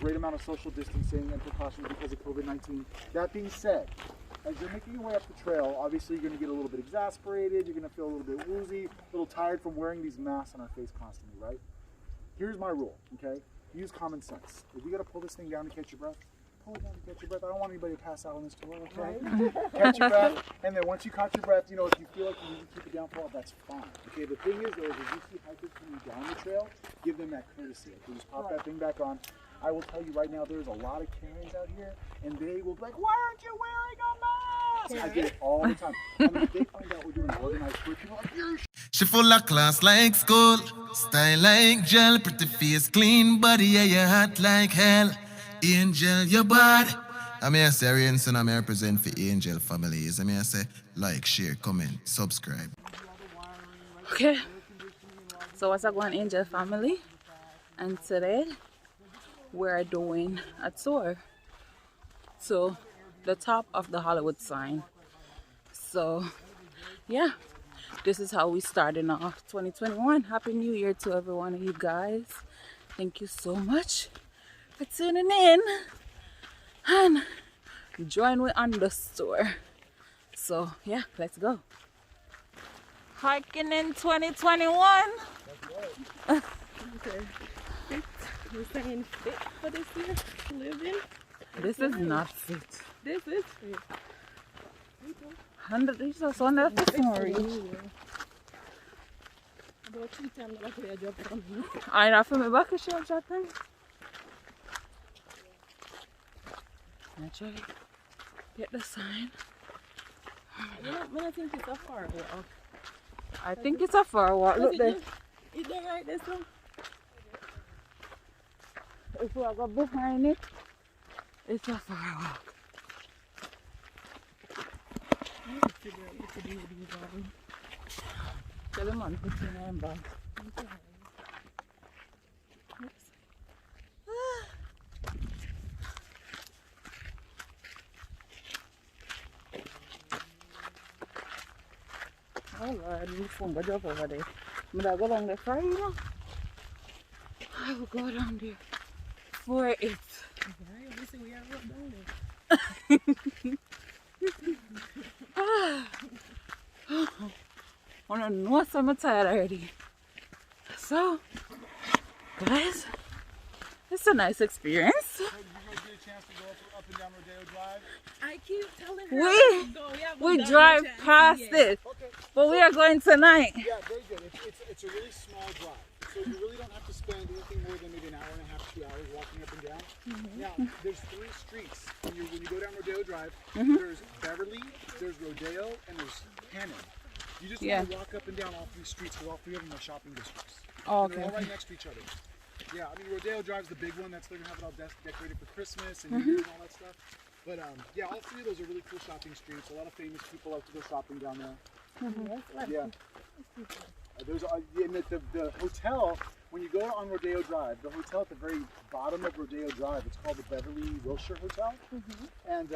great amount of social distancing and precautions because of COVID-19. That being said, as you're making your way up the trail, obviously you're going to get a little bit exasperated, you're going to feel a little bit woozy, a little tired from wearing these masks on our face constantly, right? Here's my rule, okay? Use common sense. If you got to pull this thing down to catch your breath, pull it down to catch your breath. I don't want anybody to pass out on this tour, okay? Catch your breath, and then once you caught your breath, you know, if you feel like you need to keep it down for a while, that's fine. Okay, the thing is, though, is if you see hikers coming down the trail, give them that courtesy. Okay, just pop that thing back on. I will tell you right now, there's a lot of Karens out here, and they will be like, why aren't you wearing a mask? I get it all the time. I mean, if they find out we're doing organized tour, people are like, you're She full of class like school, style like gel, pretty face, clean body, yeah, you hot like hell. Angel, you bad. I mean, I say, Rienson, I represent for Angel families. I mean, I say, like, share, comment, subscribe. Okay, so what's up, going Angel family? And today we're doing a tour to the top of the Hollywood sign. So yeah, this is how we starting off 2021. Happy New Year to every one of you guys. Thank you so much for tuning in and join me on this tour. So yeah, let's go. Hiking in 2021. Okay. We're saying fit for this year to live in. This is not fit. This is fit. 100 is just under the story. About 2 times that I drop from here. I know for me back a short time. Naturally, get the sign. I don't think it's a far walk. I think it's a far walk. Look there. Is that right, this one? If we go behind it, it's a far walk. I need to figure out what to do with these items. Tell the man put in her bag. Oh Lord, the phone got drop over there. But I go down there for you know. I will go down there for it. Right, we see we are up down there. I don't know, so I'm tired already. So, guys, it's a nice experience. Did you guys get a chance to go up and down Rodeo Drive? I keep telling her We drive past it, but we are going tonight. Yeah, very good. It's a really small drive, so you really don't have to spend anything more than maybe an hour and a half, 2 hours walking up and down. Now, there's 3 streets when you go down Rodeo Drive. There's Beverly, there's Rodeo, and there's Cannon. You just want to walk up and down all 3 streets because all 3 of them are shopping districts. Oh, and they're all right next to each other. Yeah, I mean Rodeo Drive's the big one. That's they're gonna have it all decorated for Christmas and New Year and all that stuff. But yeah, all 3 of those are really cool shopping streets. A lot of famous people like to go shopping down there. Yeah. There's the hotel, when you go on Rodeo Drive, the hotel at the very bottom of Rodeo Drive, it's called the Beverly Wilshire Hotel. And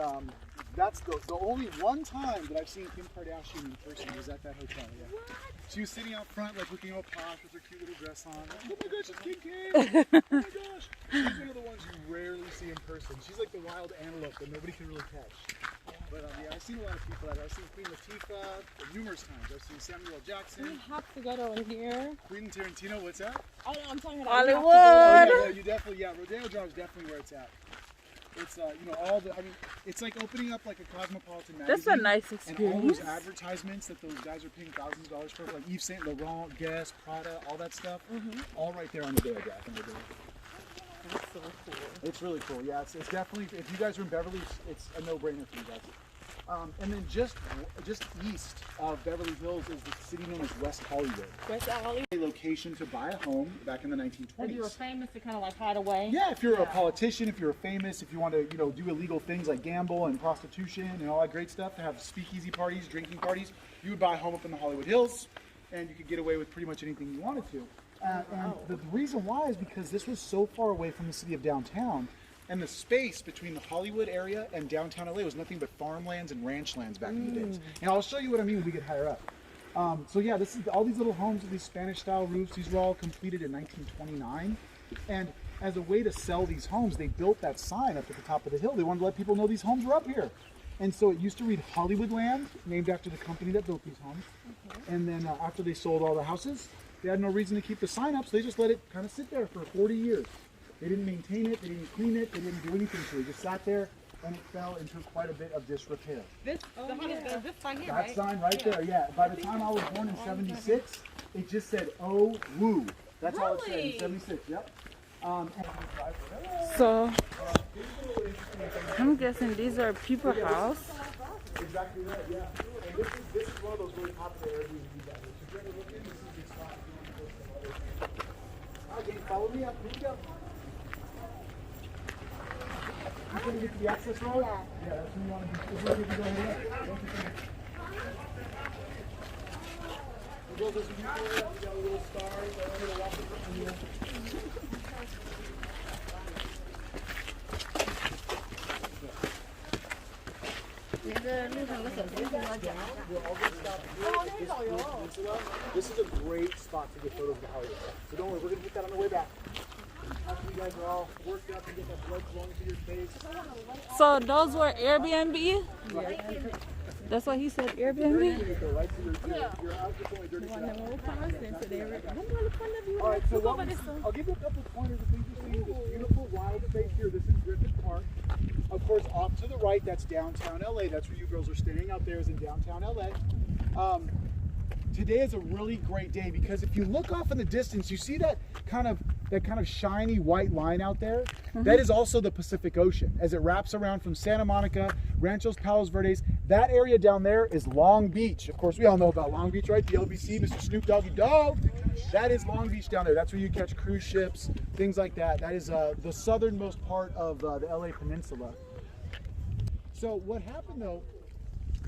that's the only one time that I've seen Kim Kardashian in person was at that hotel. Yeah. She was sitting out front, like looking all posh with her cute little dress on. Like, oh my gosh, it's Kim K! Oh my gosh! She's one of the ones you rarely see in person. She's like the wild antelope that nobody can really catch. But yeah, I've seen a lot of people. I've seen Queen Latifah numerous times. I've seen Samuel L. Jackson. We have to go down here. Queen Tarantino, what's that? Oh, no, I'm talking about Hollywood. Oh, yeah, you definitely, Rodeo Drive is definitely where it's at. It's, you know, all the, I mean, it's like opening up like a Cosmopolitan magazine. That's a nice And experience. all those advertisements that those guys are paying thousands of dollars for, like Yves Saint Laurent, Guess, Prada, all that stuff, all right there on Rodeo Drive. That's so cool. It's really cool, yeah. It's definitely, if you guys are in Beverly, it's a no-brainer for you guys. And then just east of Beverly Hills is the city known as West Hollywood. West Hollywood. A location to buy a home back in the 1920s. If you were famous to kind of like hide away. Yeah, if you're a politician, if you're famous, if you want to, you know, do illegal things like gamble and prostitution and all that great stuff, to have speakeasy parties, drinking parties, you would buy a home up in the Hollywood Hills, and you could get away with pretty much anything you wanted to. And the reason why is because this was so far away from the city of downtown, and the space between the Hollywood area and downtown LA was nothing but farmlands and ranch lands back in the days. And I'll show you what I mean when we get higher up. So yeah, this is all these little homes with these Spanish-style roofs. These were all completed in 1929. And as a way to sell these homes, they built that sign up at the top of the hill. They wanted to let people know these homes were up here. And so it used to read Hollywoodland, named after the company that built these homes. And then after they sold all the houses, they had no reason to keep the sign up, so they just let it kind of sit there for 40 years. They didn't maintain it, they didn't clean it, they didn't do anything to it. It just sat there, and it fell into quite a bit of disrepair. This sign here, That sign right there, yeah. By the time I was born in 76, it just said, "Oh, woo." That's all it said in 76, yep. So I'm guessing these are people house. Exactly right, yeah. And this is one of those really popular Airbnbs out here. So if you ever look in, this is the spot if you want to go to. Okay, follow me up. Here we go. You can get to the access road? Yeah, that's where you want to be. Is it okay if you go ahead? Don't you think? We'll go this view area. We got a little star right under the walking from here. This is a great spot to get photos of the Hollywood. So don't worry, we're going to hit that on the way back. After you guys are all worked up and get that blood flowing through your face. So those were Airbnb? That's what he said, Airbnb? Alright, so I'll give you a couple pointers of things you're seeing. This beautiful wild space here. This is Griffith Park. Of course, off to the right, that's downtown LA. That's where you girls are staying. Out there is in downtown LA. Today is a really great day because if you look off in the distance, you see that kind of shiny white line out there. That is also the Pacific Ocean as it wraps around from Santa Monica, Ranchos Palos Verdes. That area down there is Long Beach. Of course, we all know about Long Beach, right? The LBC, Mr. Snoop Doggy Dogg. That is Long Beach down there. That's where you catch cruise ships, things like that. That is the southernmost part of the LA Peninsula. So what happened though,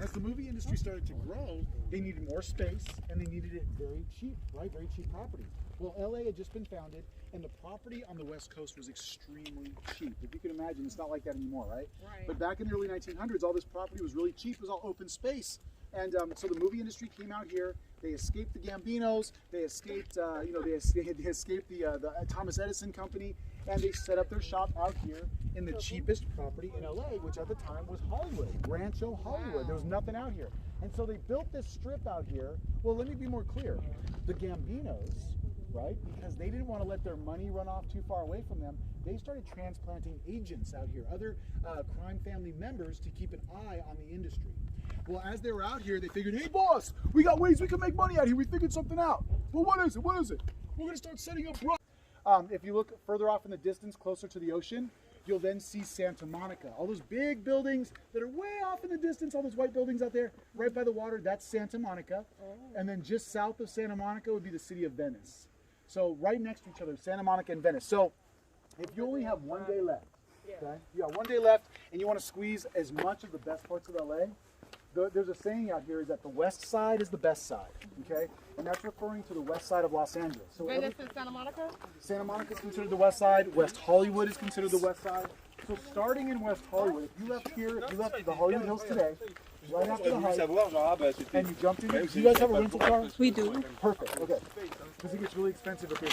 as the movie industry started to grow, they needed more space and they needed it very cheap, right? Very cheap property. Well, LA had just been founded and the property on the West Coast was extremely cheap. If you can imagine, it's not like that anymore, right? But back in the early 1900s, all this property was really cheap. It was all open space. And so the movie industry came out here. They escaped the Gambinos. They escaped, they escaped the Thomas Edison Company, and they set up their shop out here in the cheapest property in LA, which at the time was Hollywood, Rancho Hollywood. There was nothing out here, and so they built this strip out here. Well, let me be more clear. The Gambinos, right? Because they didn't want to let their money run off too far away from them, they started transplanting agents out here, other crime family members, to keep an eye on the industry. Well, as they were out here, they figured, hey boss, we got ways we can make money out here. We figured something out. Well, what is it? What is it? We're gonna start setting up if you look further off in the distance, closer to the ocean, you'll then see Santa Monica. All those big buildings that are way off in the distance, all those white buildings out there, right by the water, that's Santa Monica. And then just south of Santa Monica would be the city of Venice. So right next to each other, Santa Monica and Venice. So if you only have 1 day left, okay? You got 1 day left and you want to squeeze as much of the best parts of LA, there's a saying out here is that the west side is the best side, okay? And that's referring to the west side of Los Angeles. So Venice and Santa Monica? Santa Monica is considered the west side. West Hollywood is considered the west side. So starting in West Hollywood, if you left here, if you left the Hollywood Hills today, right after the hike, and you jumped in, do you guys have a rental car? We do. Perfect, okay. Because it gets really expensive up here.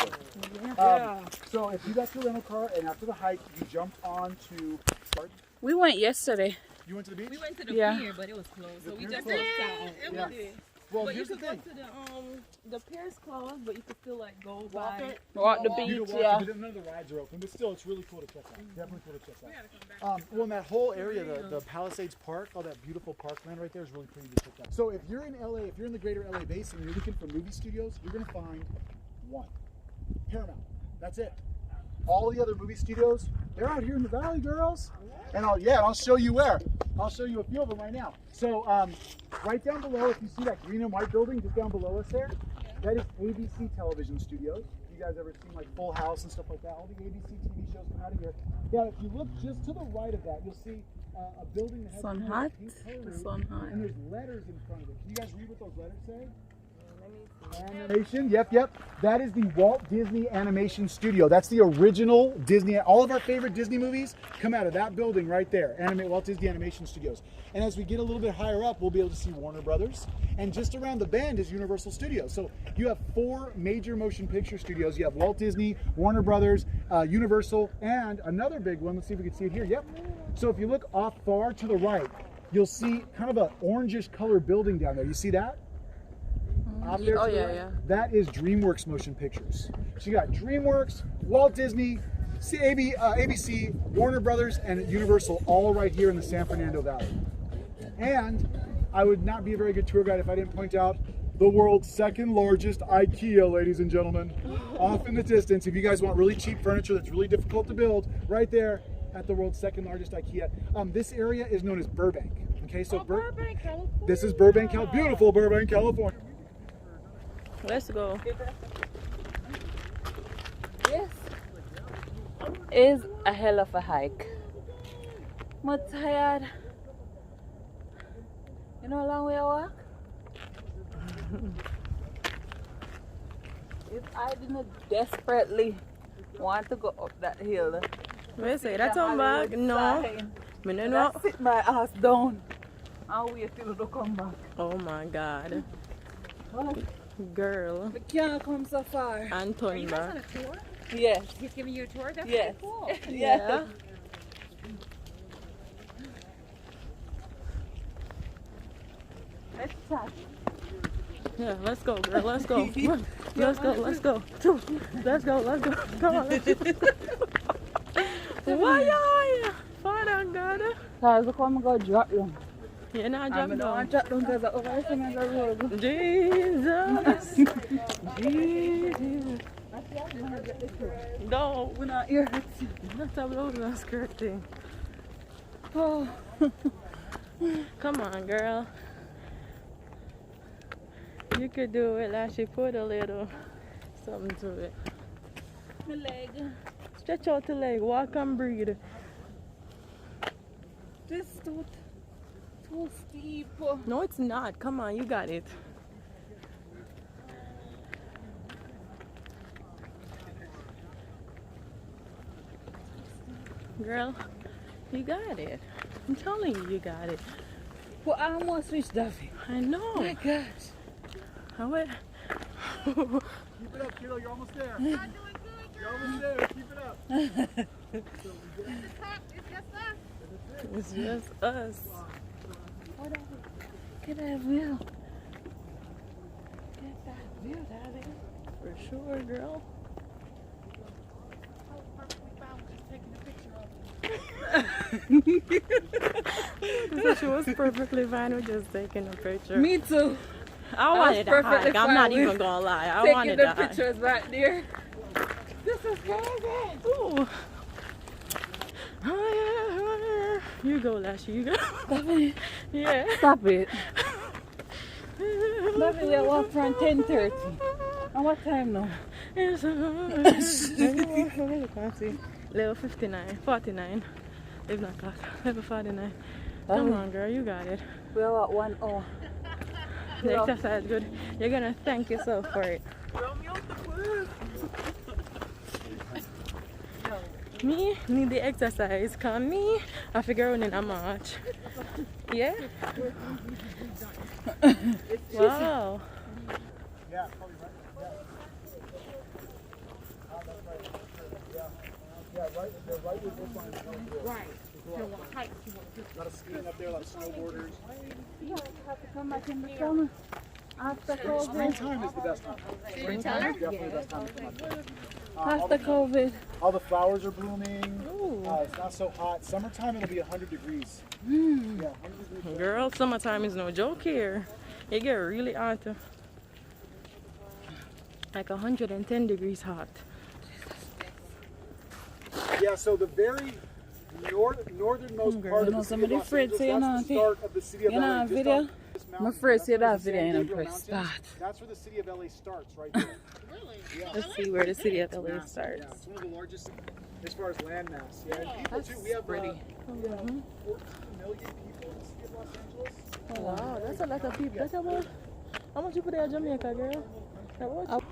So if you got your rental car and after the hike, you jumped on to, We went yesterday. you went to the beach? We went to the Yeah. pier, but it was closed, so we pier's just closed. walked out. Yeah. Well, But you here's the could go thing. to the pier's closed, but you could still like go by. Walk the You beach, can walk, yeah. but none of the rides are open, but still, it's really cool to check out. Definitely cool to check out. Well, in that whole area, the Palisades Park, all that beautiful parkland right there is really pretty to check out. So if you're in LA, if you're in the greater LA basin, and you're looking for movie studios, you're gonna find one, Paramount. That's it. All the other movie studios, they're out here in the valley, girls. And I'll show you where. I'll show you a few of them right now. So right down below, if you see that green and white building just down below us there, that is ABC Television Studios. You guys ever seen like Full House and stuff like that? All the ABC TV shows come out of here. Yeah, if you look just to the right of that, you'll see a building that has Sun a hot. pink color The roof, sun hot. and there's letters in front of it. Can you guys read what those letters say? Animation, yep. That is the Walt Disney Animation Studio. That's the original Disney. All of our favorite Disney movies come out of that building right there, Walt Disney Animation Studios. And as we get a little bit higher up, we'll be able to see Warner Brothers. And just around the bend is Universal Studios. So you have 4 major motion picture studios. You have Walt Disney, Warner Brothers, Universal, and another big one. Let's see if we can see it here. Yep. So if you look off far to the right, you'll see kind of an orangish color building down there. You see that? Off there to the right? Yeah. That is DreamWorks Motion Pictures. So you got DreamWorks, Walt Disney, ABC, Warner Brothers, and Universal all right here in the San Fernando Valley. And I would not be a very good tour guide if I didn't point out the world's 2nd largest IKEA, ladies and gentlemen. Off in the distance, if you guys want really cheap furniture that's really difficult to build, right there at the world's 2nd largest IKEA. This area is known as Burbank. Okay, so Burbank, California. This is Burbank, beautiful Burbank, California. Let's go. This is a hell of a hike. I'm tired. You know how long we walk? If I didn't desperately want to go up that hill, Wait, say that on back? No. Me no know. sit my ass down and wait till you come back. Oh my God. What? Girl. We can't come so far. And turn back. a tour? Yes. He's giving you a tour? That's Yes. pretty cool. Yeah. Let's chat. Yeah, let's go, girl. Let's go. Let's go. Let's go. Let's go. Let's go. Come on. Why are you? Father God. Cause look I'm gonna drop them. You're not I'm jumping gonna down. drop them because I'm over the road. Jesus. Jesus. No, We're not here. let's have a little skirt thing. Oh. Come on, girl. You could do it like she put a little something to it. My leg. Stretch out the leg, walk and breathe. This is too steep. No, it's not. Come on, you got it. Girl, you got it. I'm telling you, you got it. Well, I almost reached Duffy. I know. Oh my gosh. I went. Keep it up, kiddo. You're almost there. You're almost there. Keep it up. It's just us. Get that view. Get that view, darling. For sure, girl. So she was perfectly fine with just taking a picture. Me too. I wanted to hike. I'm not even gonna lie. I Taking wanted the to hike. pictures right there. This is crazy. Ooh. You go, Lashy. You go. Stop it. Yeah. Stop it. Stop it. We walk from 10:30. And what time now? It's level 59, 49. If not clock. Level 49. Come on, girl. You got it. We are at 1 hour. The exercise good. You're gonna thank yourself for it. Me need the exercise. Cause me, I figure out in a march. Yeah. Wow. Yeah, probably right. Yeah, right. They're right with this line. Right. So what height you want to A lot of skiing up there, a lot of snowboarders. You have to come back in the summer. After COVID. Springtime is the best time. Springtime is definitely the best time to come up there. After COVID. All the flowers are blooming. Ooh. It's not so hot. Summertime it'll be 100 degrees. Yeah, 100 degrees. Girl, summertime is no joke here. It get really hot. Like 110 degrees hot. Yeah, so the very northernmost part of the city of Los Angeles, that's the start of the city of LA. Just video? on this mountain. I'm afraid to see That's where that the video San and Gabriel press Mountains- start. That's where the city of LA starts, right there. Let's see where the city of LA Massive, starts. Yeah, it's one of the largest as far as land mass. Yeah, and people That's too. We have pretty. 14 million people in the city of Los Angeles. Wow, that's a lot of people. That's about How much you put in Jamaica, girl? How much?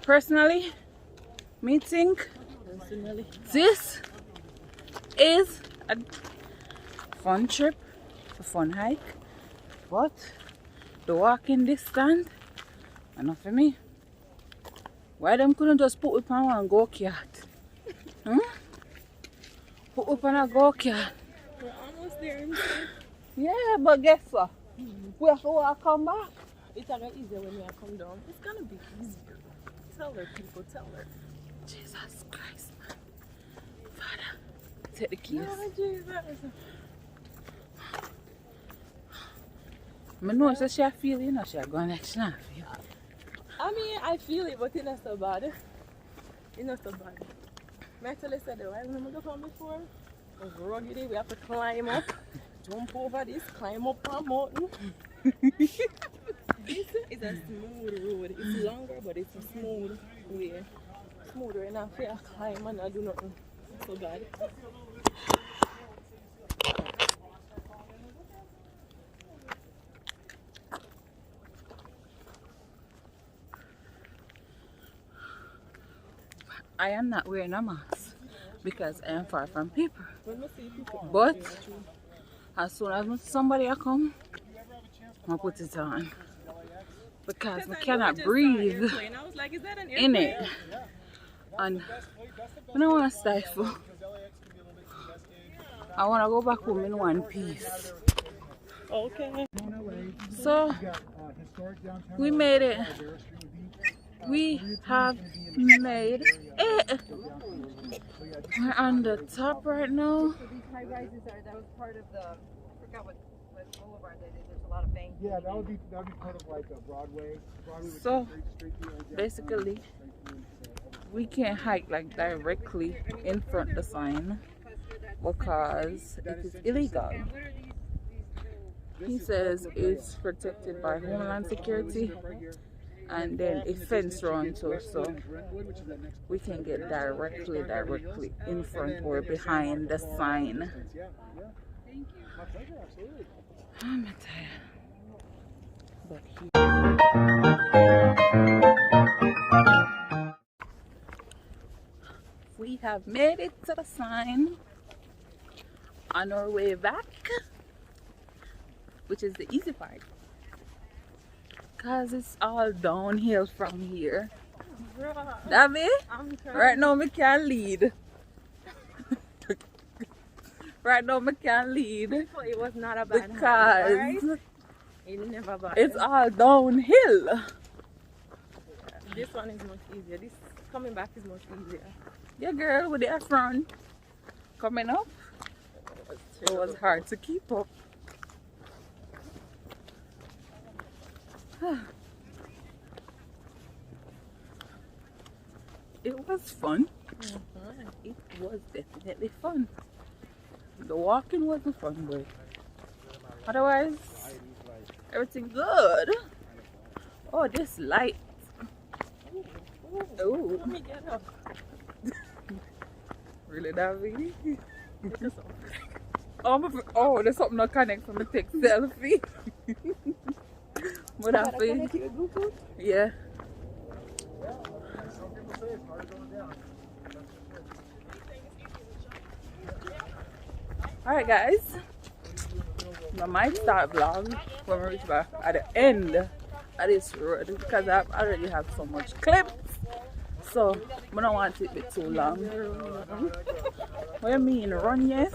Personally, me think Personally. this is a fun trip, a fun hike, but the walking distance, enough for me. Why them couldn't just put up on one go-kart? Hmm? Put up on a go-kart. We're almost there. Yeah, but guess what? We have to walk come back. It's gonna be easier when you come down. It's gonna be easier. Tell her, people, tell her. Jesus Christ, man. Father, take the keys. Oh, Jesus. I know so she feel, you know, she going like she not feel. I mean, I feel it, but it's not so bad. It's not so bad. I tell you, said, why remember the one before? It was ruggedy, we have to climb up, jump over this, climb up a mountain. This is a smooth road. It's longer, but it's a smooth way. Smoother enough for you to climb and not do nothing. So bad. I am not wearing a mask because I am far from people. When we see people, But as soon as somebody come, I put it on because I cannot breathe I was like, is that an in it, and I don't want to stifle. I want to go back home in one piece. Okay. So we made it. We have made it. We're on the top right now. So these high rises that was part of the, I forgot what boulevard that is. There's a lot of banks. Yeah, that would be part of like a Broadway. Broadway would So go straight through our basically, we can't hike like directly in front of the sign because it is illegal. He says it's protected by Homeland Security and then a fence around too, so we can get directly in front or behind the sign. I'm tired. We have made it to the sign on our way back, which is the easy part because it's all downhill from here. David, right now I can't lead. Right now I can't lead It was not a bad because It's never bad. it's all downhill. This one is much easier. This coming back is much easier. Yeah, girl, with the front coming up, it was hard to keep up. It was fun. It was definitely fun. The walking wasn't fun, but otherwise, everything good. Oh, this light. Oh, Let me get up. really, David? Oh, there's something not connect for me to take selfie. But I feel, yeah. Alright guys, I might start vlog when we reach back at the end of this road because I already have so much clips, so I don't want it to be too long. What do you mean, run yes?